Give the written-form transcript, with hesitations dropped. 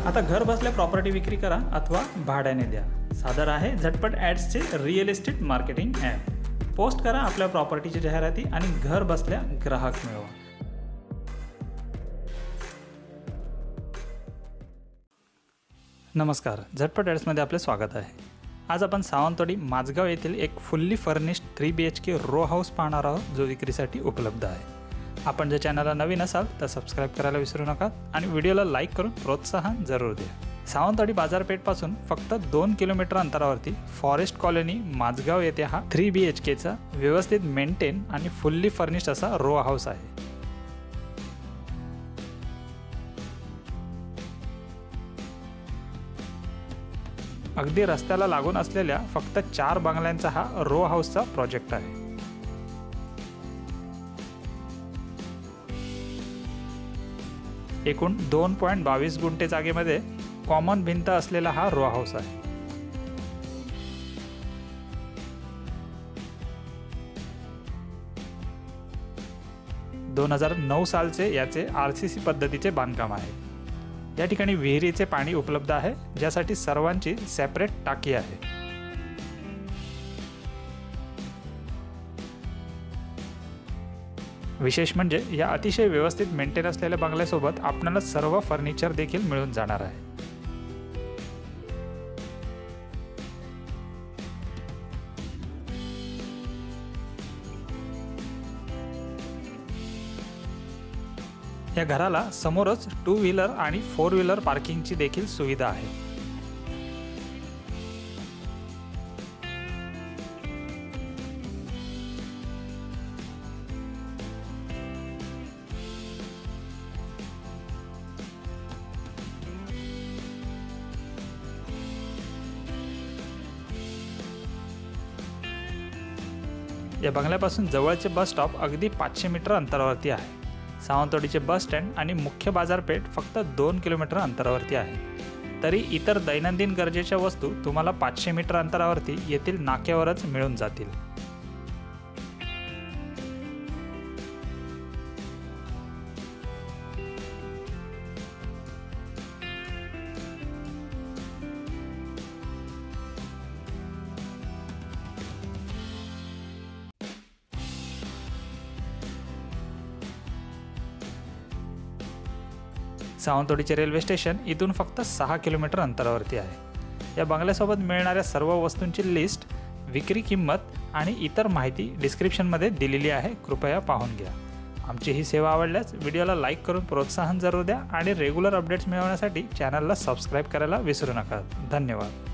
आता घर बसल्या प्रॉपर्टी विक्री करा अथवा भाड्याने द्या। सादर आहे झटपट ॲड्सचे real estate marketing app. Post करा आपल्या प्रॉपर्टीची जाहिराती आणि घर बसल्या ग्राहक मिळवा। नमस्कार, झटपट ॲड्समध्ये आपले स्वागत आहे। आज आपण सावंतवाडी माझगाव येथील एक fully furnished 3 BHK row house पाहणार आहोत, जो विक्रीसाठी उपलब्ध आहे। आपण जर चॅनलला नवीन असाल तर सबस्क्राइब करायला विसरू नका आणि व्हिडिओला लाईक करून प्रोत्साहन जरूर द्या। सावंतवाडी बाजारपेठपासून फक्त 2 किलोमीटर अंतरावरती फॉरेस्ट कॉलनी माझगाव येथे हा 3 BHKचा व्यवस्थित मेंटेन आणि फुल्ली फर्निश्ड असा रो हाऊस आहे। अगदी रस्त्याला लागून असलेल्या फक्त 4 बंगल्यांचा हा रो हाऊसचा प्रोजेक्ट आहे। एकूण 2.22 गुंठे जागेमध्ये कॉमन भिंत असलेला हा रो हाऊस आहे। (2009) सालचे याचे RCC पद्धतीचे बांधकाम आहे। या ठिकाणी विहिरीचे पाणी उपलब्ध आहे, ज्यासाठी सर्वांची सेपरेट टाकी आहे। विशेष म्हणजे या अतिशय व्यवस्थित मेंटेन असलेल्या बंगल्यासोबत आपल्याला सर्व फर्निचर देखील मिळून जाणार आहे। या घराला समोरच 2 व्हीलर आणि 4 व्हीलर पार्किंगची देखील सुविधा आहे। या बंगल्यापासून जवळचे बस स्टॉप अगदी 500 मीटर अंतरावरती आहे। सावंतवाडीचे बस स्टँड आणि मुख्य बाजारपेठ फक्त 2 किलोमीटर अंतरावरती आहे। तरी इतर दैनंदिन गरजेच्या वस्तू तुम्हाला 500 मीटर अंतरावरती येथील नाक्यावरच मिळून जातील। सावंतवाडीचे रेल्वे स्टेशन इथून फक्त 6 किलोमीटर अंतरावरती आहे। या बंगल्यासोबत मिळणाऱ्या सर्व वस्तूंची लिस्ट, विक्री किंमत आणि इतर माहिती डिस्क्रिप्शनमध्ये दिलेली आहे, कृपया पाहून घ्या। आमची ही सेवा आवडल्यास व्हिडिओला लाईक करून प्रोत्साहन जरूर द्या आणि रेग्युलर अपडेट्स मिळवण्यासाठी चॅनलला सबस्क्राईब करायला विसरू नका। धन्यवाद।